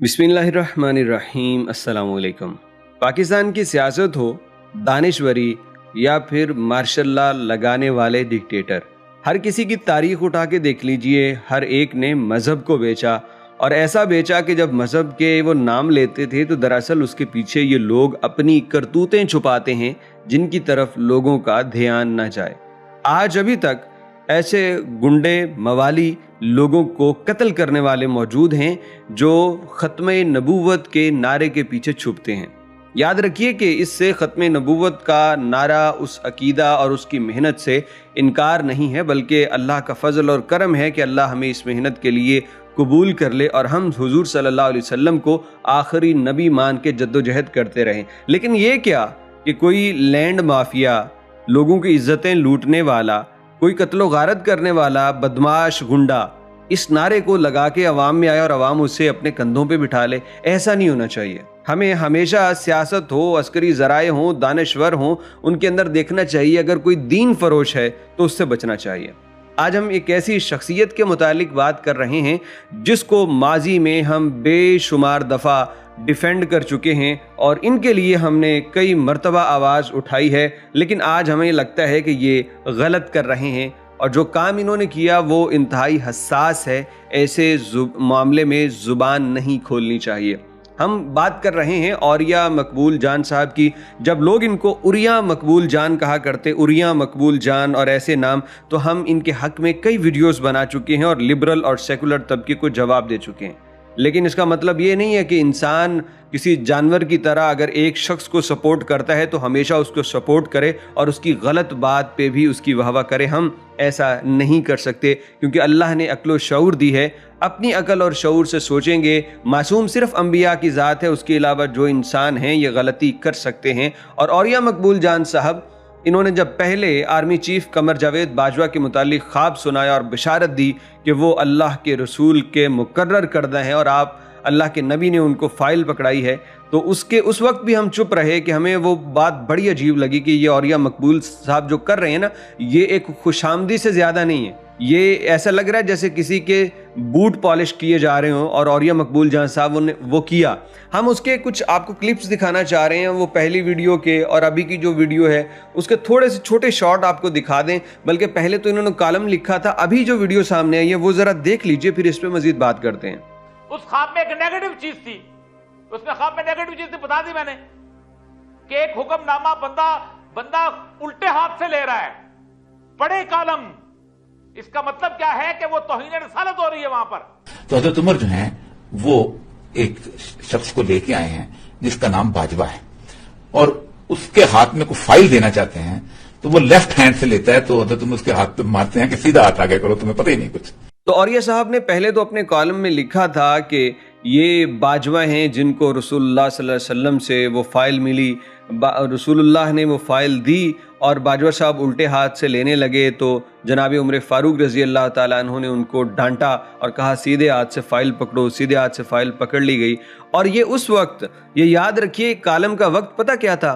बिस्मिल्लाहिर्रहमानिर्रहीम अस्सलाम वालेकुम। पाकिस्तान की सियासत हो, दानिशवरी या फिर मार्शल लॉ लगाने वाले डिक्टेटर, हर किसी की तारीख उठा के देख लीजिए। हर एक ने मज़हब को बेचा और ऐसा बेचा कि जब मज़हब के वो नाम लेते थे तो दरअसल उसके पीछे ये लोग अपनी करतूतें छुपाते हैं जिनकी तरफ लोगों का ध्यान न जाए। आज अभी तक ऐसे गुंडे मवाली लोगों को कत्ल करने वाले मौजूद हैं जो ख़त्म नबूवत के नारे के पीछे छुपते हैं। याद रखिए कि इससे ख़त्म नबूवत का नारा, उस अकीदा और उसकी मेहनत से इनकार नहीं है, बल्कि अल्लाह का फ़ज़ल और करम है कि अल्लाह हमें इस मेहनत के लिए कबूल कर ले और हम हुजूर सल्लल्लाहु अलैहि वसल्लम को आखिरी नबी मान के जद्दोजहद करते रहें। लेकिन ये क्या कि कोई लैंड माफिया, लोगों की इज्जतें लूटने वाला, कोई कत्लो गारत करने वाला बदमाश गुंडा इस नारे को लगा के अवाम में आए और अवाम उसे अपने कंधों पे बिठा ले। ऐसा नहीं होना चाहिए। हमें हमेशा सियासत हो, अस्करी ज़राए हों, दानश्वर हों, उनके अंदर देखना चाहिए अगर कोई दीन फरोश है तो उससे बचना चाहिए। आज हम एक ऐसी शख्सियत के मुतालिक बात कर रहे हैं जिसको माजी में हम बेशुमार दफ़ा डिफेंड कर चुके हैं और इनके लिए हमने कई मर्तबा आवाज़ उठाई है, लेकिन आज हमें लगता है कि ये गलत कर रहे हैं और जो काम इन्होंने किया वो इंतहाई हसास है। ऐसे मामले में ज़ुबान नहीं खोलनी चाहिए। हम बात कर रहे हैं औरिया मकबूल जान साहब की। जब लोग इनको उरिया मकबूल जान कहा करते, उरिया मकबूल जान और ऐसे नाम, तो हम इनके हक़ में कई वीडियोस बना चुके हैं और लिबरल और सेकुलर तबके को जवाब दे चुके हैं। लेकिन इसका मतलब ये नहीं है कि इंसान किसी जानवर की तरह अगर एक शख्स को सपोर्ट करता है तो हमेशा उसको सपोर्ट करे और उसकी गलत बात पे भी उसकी वाहवा करे। हम ऐसा नहीं कर सकते क्योंकि अल्लाह ने अक्ल व शऊर दी है। अपनी अकल और शऊर से सोचेंगे। मासूम सिर्फ अंबिया की ज़ात है, उसके अलावा जो इंसान हैं ये गलती कर सकते हैं। और औरिया मकबूल जान साहब, इन्होंने जब पहले आर्मी चीफ कमर जावेद बाजवा के मुतालिक ख्वाब सुनाया और बिशारत दी कि वो अल्लाह के रसूल के मुकर्रर करदा हैं और आप अल्लाह के नबी ने उनको फ़ाइल पकड़ाई है, तो उस वक्त भी हम चुप रहे कि हमें वो बात बड़ी अजीब लगी कि ये औरिया मकबूल साहब जो कर रहे हैं ना, ये एक खुशामदी से ज़्यादा नहीं है। ये ऐसा लग रहा है जैसे किसी के बूट पॉलिश किए जा रहे हों और औरिया मकबूल जान साहब ने वो किया। हम उसके कुछ आपको क्लिप्स दिखाना चाह रहे हैं, वो पहली वीडियो के और अभी की जो वीडियो है उसके थोड़े से छोटे शॉर्ट आपको दिखा दें। बल्कि पहले तो इन्होंने कॉलम लिखा था, अभी जो वीडियो सामने आई है वो ज़रा देख लीजिए, फिर इस पर मजीद बात करते हैं। उस ख्वाब में एक नेगेटिव चीज थी, उसमें ख्वाब में नेगेटिव चीज थी, बता दी मैंने कि एक हुक्मनामा बंदा उल्टे हाथ से ले रहा है, बड़े कॉलम। इसका मतलब क्या है कि वो तौहीन रिसालत हो रही है वहां पर। तो हज़रत उमर जो हैं वो एक शख्स को लेके आए हैं जिसका नाम बाजवा है और उसके हाथ में कोई फाइल देना चाहते हैं तो वो लेफ्ट हैंड से लेता है, तो हज़रत उमर उसके हाथ पे मारते हैं कि सीधा हाथ आगे करो, तुम्हें पता ही नहीं कुछ। तो औरिया साहब ने पहले तो अपने कॉलम में लिखा था कि ये बाजवा हैं जिनको रसूलुल्लाह सल्लल्लाहु अलैहि वसल्लम से वो फ़ाइल मिली, रसूलुल्लाह ने वो फ़ाइल दी और बाजवा साहब उल्टे हाथ से लेने लगे तो जनाब उमर फ़ारूक रज़ी अल्लाह ताला अन्हु ने उनको डांटा और कहा सीधे हाथ से फ़ाइल पकड़ो। सीधे हाथ से फ़ाइल पकड़ ली गई। और ये उस वक्त, ये याद रखिए कॉलम का वक्त पता क्या था,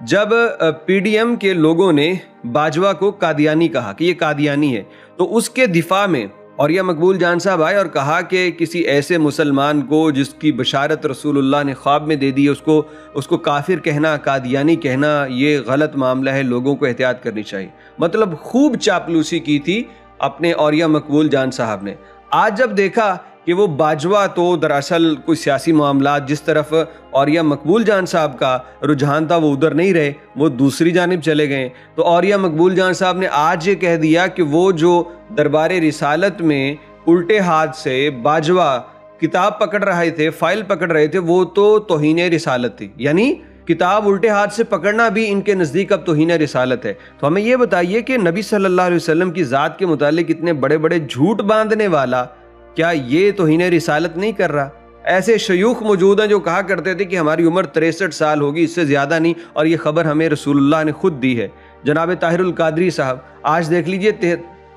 जब PDM के लोगों ने बाजवा को कादियानी कहा कि ये कादियानी है, तो उसके दिफा में औरिया मकबूल जान साहब आए और कहा कि किसी ऐसे मुसलमान को जिसकी बशारत रसूलुल्लाह ने ख्वाब में दे दी है उसको काफिर कहना, कादियानी कहना, ये गलत मामला है, लोगों को एहतियात करनी चाहिए। मतलब खूब चापलूसी की थी अपने औरिया मकबूल जान साहब ने। आज जब देखा कि वो बाजवा तो दरअसल कोई सियासी मामला जिस तरफ औरिया मकबूल जान साहब का रुझान था वो उधर नहीं रहे, वो दूसरी जानिब चले गए। तो औरिया मकबूल जान साहब ने आज ये कह दिया कि वो जो दरबारे रिसालत में उल्टे हाथ से बाजवा किताब पकड़ रहे थे, फाइल पकड़ रहे थे, वो तो तौहीन रिसालत थी। यानी किताब उल्टे हाथ से पकड़ना भी इनके नज़दीक अब तौहीन रिसालत है। तो हमें ये बताइए कि नबी सल्लल्लाहु अलैहि वसल्लम की ज़ात के मुतालिक इतने बड़े बड़े झूठ बांधने वाला क्या ये तौहीन रिसालत नहीं कर रहा? ऐसे शयूख मौजूद हैं जो कहा करते थे कि हमारी उम्र 63 साल होगी, इससे ज़्यादा नहीं, और ये खबर हमें रसूलुल्लाह ने खुद दी है। जनाब ताहिरुल कादरी साहब, आज देख लीजिए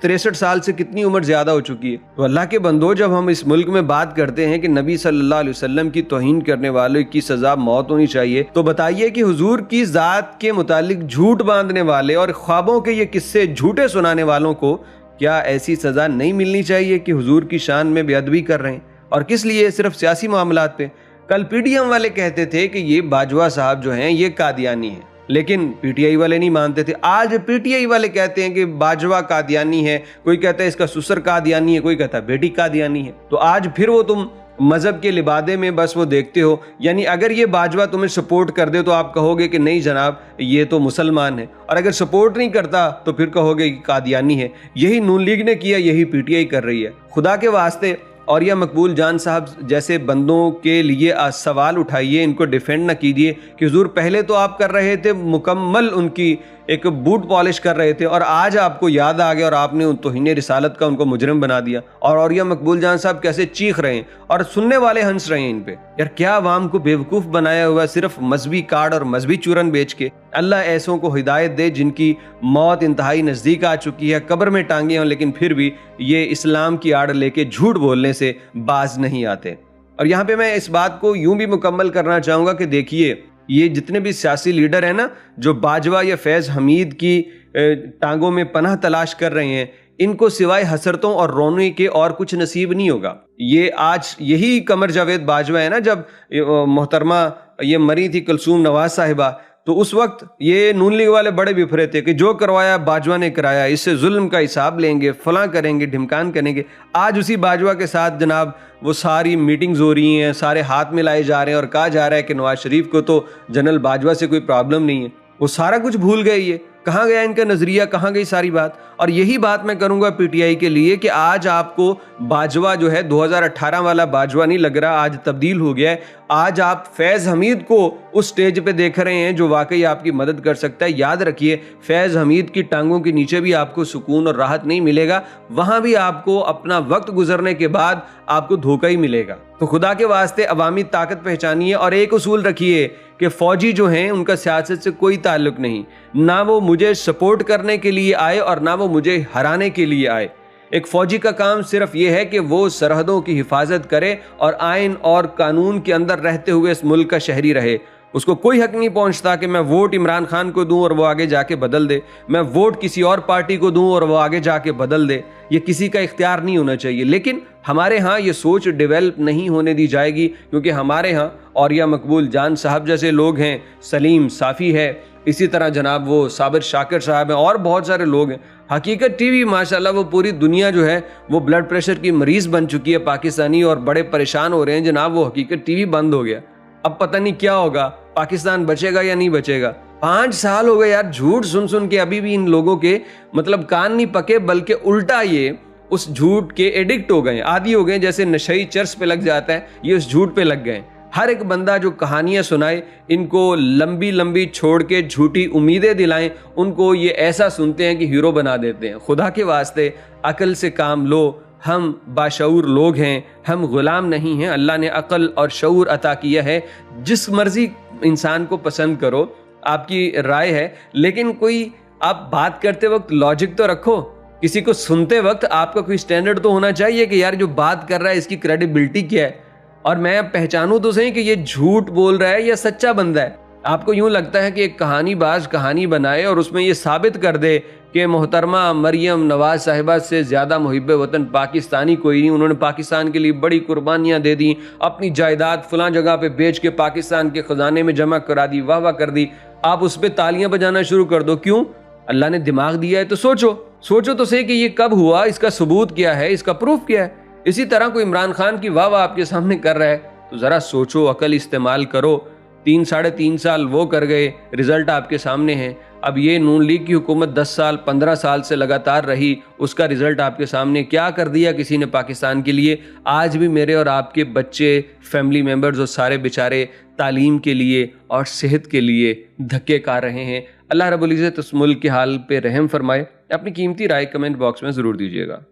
63 साल से कितनी उम्र ज़्यादा हो चुकी है। तो अल्लाह के बंदो, जब हम इस मुल्क में बात करते हैं कि नबी सल्लल्लाहु अलैहि वसल्लम की तौहीन करने वालों की सज़ा मौत होनी चाहिए, तो बताइए कि हुजूर की ज़ात के मुतालिक झूठ बांधने वाले और ख्वाबों के ये किस्से झूठे सुनाने वालों को क्या ऐसी सज़ा नहीं मिलनी चाहिए कि हुजूर की शान में बेअदबी कर रहे हैं? और किस लिए, सिर्फ सियासी मामलात पे। कल पीडीएम वाले कहते थे कि ये बाजवा साहब जो हैं ये कादियानी हैं, लेकिन पीटीआई वाले नहीं मानते थे। आज पीटीआई वाले कहते हैं कि बाजवा कादियानी है, कोई कहता है इसका ससुर कादियानी है, कोई कहता है बेटी कादियानी है। तो आज फिर वो तुम मजहब के लिबादे में बस वो देखते हो, यानी अगर ये बाजवा तुम्हें सपोर्ट कर दे तो आप कहोगे कि नहीं जनाब ये तो मुसलमान है, और अगर सपोर्ट नहीं करता तो फिर कहोगे कि कादियानी है। यही नून लीग ने किया, यही पीटीआई कर रही है। खुदा के वास्ते और या मकबूल जान साहब जैसे बंदों के लिए आज सवाल उठाइए, इनको डिफेंड ना कीजिए कि हुजूर पहले तो आप कर रहे थे मुकम्मल उनकी एक बूट पॉलिश कर रहे थे और आज आपको याद आ गया और आपने उन तौहीन रिसालत का उनको मुजरिम बना दिया। और या मकबूल जान साहब कैसे चीख रहे हैं और सुनने वाले हंस रहे हैं इन पे। यार क्या अवाम को बेवकूफ़ बनाया हुआ सिर्फ मजहबी कार्ड और मजहबी चूरन बेच के। अल्लाह ऐसों को हिदायत दे जिनकी मौत इंतहाई नज़दीक आ चुकी है, कब्र में टांगे हों, लेकिन फिर भी ये इस्लाम की आड़ लेके झूठ बोलने से बाज नहीं आते। और यहाँ पे मैं इस बात को यूं भी मुकम्मल करना चाहूँगा कि देखिए ये जितने भी सियासी लीडर हैं ना, जो बाजवा या फैज़ हमीद की टांगों में पनाह तलाश कर रहे हैं, इनको सिवाय हसरतों और रोने के और कुछ नसीब नहीं होगा। ये आज यही कमर जावेद बाजवा है ना, जब मोहतरमा ये मरी थी कुलसूम नवाज साहिबा, तो उस वक्त ये नून लीग वाले बड़े बिफरे थे कि जो करवाया बाजवा ने कराया, इससे जुल्म का हिसाब लेंगे, फलां करेंगे, ढिमकान करेंगे। आज उसी बाजवा के साथ जनाब वो सारी मीटिंग्स हो रही हैं, सारे हाथ मिलाए जा रहे हैं और कहा जा रहा है कि नवाज शरीफ को तो जनरल बाजवा से कोई प्रॉब्लम नहीं है। वो सारा कुछ भूल गए। ये कहाँ गया इनका नजरिया, कहाँ गई सारी बात। और यही बात मैं करूंगा पीटीआई के लिए कि आज आपको बाजवा जो है 2018 वाला बाजवा नहीं लग रहा, आज तब्दील हो गया है। आज आप फैज़ हमीद को उस स्टेज पे देख रहे हैं जो वाकई आपकी मदद कर सकता है। याद रखिए फैज़ हमीद की टांगों के नीचे भी आपको सुकून और राहत नहीं मिलेगा, वहां भी आपको अपना वक्त गुजरने के बाद आपको धोखा ही मिलेगा। तो खुदा के वास्ते अवामी ताकत पहचानिए और एक उसूल रखिए कि फौजी जो हैं उनका सियासत से कोई ताल्लुक नहीं, ना वो मुझे सपोर्ट करने के लिए आए और ना वो मुझे हराने के लिए आए। एक फौजी का काम सिर्फ ये है कि वो सरहदों की हिफाजत करे और आइन और कानून के अंदर रहते हुए इस मुल्क का शहरी रहे। उसको कोई हक नहीं पहुंचता कि मैं वोट इमरान खान को दूं और वो आगे जाके बदल दे, मैं वोट किसी और पार्टी को दूं और वो आगे जाके बदल दे। ये किसी का इख्तियार नहीं होना चाहिए। लेकिन हमारे यहाँ ये सोच डेवलप नहीं होने दी जाएगी, क्योंकि हमारे यहाँ और या मकबूल जान साहब जैसे लोग हैं, सलीम साफ़ी है, इसी तरह जनाब वो साबिर शाकिर साहब हैं और बहुत सारे लोग हैं। हकीकत टीवी माशाल्लाह वो पूरी दुनिया जो है वो ब्लड प्रेशर की मरीज़ बन चुकी है पाकिस्तानी, और बड़े परेशान हो रहे हैं जनाब। वो हकीकत टीवी बंद हो गया, अब पता नहीं क्या होगा, पाकिस्तान बचेगा या नहीं बचेगा। 5 साल हो गए यार झूठ सुन सुन के, अभी भी इन लोगों के मतलब कान नहीं पके, बल्कि उल्टा ये उस झूठ के एडिक्ट हो गए, आदी हो गए। जैसे नशई चर्च पे लग जाता है, ये उस झूठ पे लग गए। हर एक बंदा जो कहानियां सुनाए, इनको लंबी लंबी छोड़ के झूठी उम्मीदें दिलाएं, उनको ये ऐसा सुनते हैं कि हीरो बना देते हैं। खुदा के वास्ते अकल से काम लो। हम बाशऊर लोग हैं, हम गुलाम नहीं हैं। अल्लाह ने अकल और शऊर अता किया है। जिस मर्जी इंसान को पसंद करो, आपकी राय है, लेकिन कोई आप बात करते वक्त लॉजिक तो रखो। किसी को सुनते वक्त आपका कोई स्टैंडर्ड तो होना चाहिए कि यार जो बात कर रहा है इसकी क्रेडिबिलिटी क्या है, और मैं पहचानूं तो सही कि ये झूठ बोल रहा है या सच्चा बंदा है। आपको यूं लगता है कि एक कहानीबाज कहानी बनाए और उसमें ये साबित कर दे कि मोहतरमा मरियम नवाज साहिबा से ज़्यादा मुहिब्बे वतन पाकिस्तानी कोई नहीं, उन्होंने पाकिस्तान के लिए बड़ी कुर्बानियाँ दे दी, अपनी जायदाद फलां जगह पे बेच के पाकिस्तान के ख़जाने में जमा करा दी, वाह वाह कर दी। आप उस पर तालियां बजाना शुरू कर दो। क्यों? अल्लाह ने दिमाग दिया है तो सोचो तो सही कि ये कब हुआ, इसका सबूत क्या है, इसका प्रूफ क्या है। इसी तरह कोई इमरान खान की वाह वाह आपके सामने कर रहा है तो ज़रा सोचो, अकल इस्तेमाल करो। 3-3.5 साल वो कर गए, रिजल्ट आपके सामने है। अब ये नून लीग की हुकूमत 10 साल 15 साल से लगातार रही, उसका रिजल्ट आपके सामने क्या कर दिया किसी ने पाकिस्तान के लिए। आज भी मेरे और आपके बच्चे, फैमिली मेम्बर्स और सारे बेचारे तालीम के लिए और सेहत के लिए धक्के खा रहे हैं। अल्लाह रब्बुल इज़्ज़त उस मुल्क के हाल पे रहम फरमाए। अपनी कीमती राय कमेंट बॉक्स में ज़रूर दीजिएगा।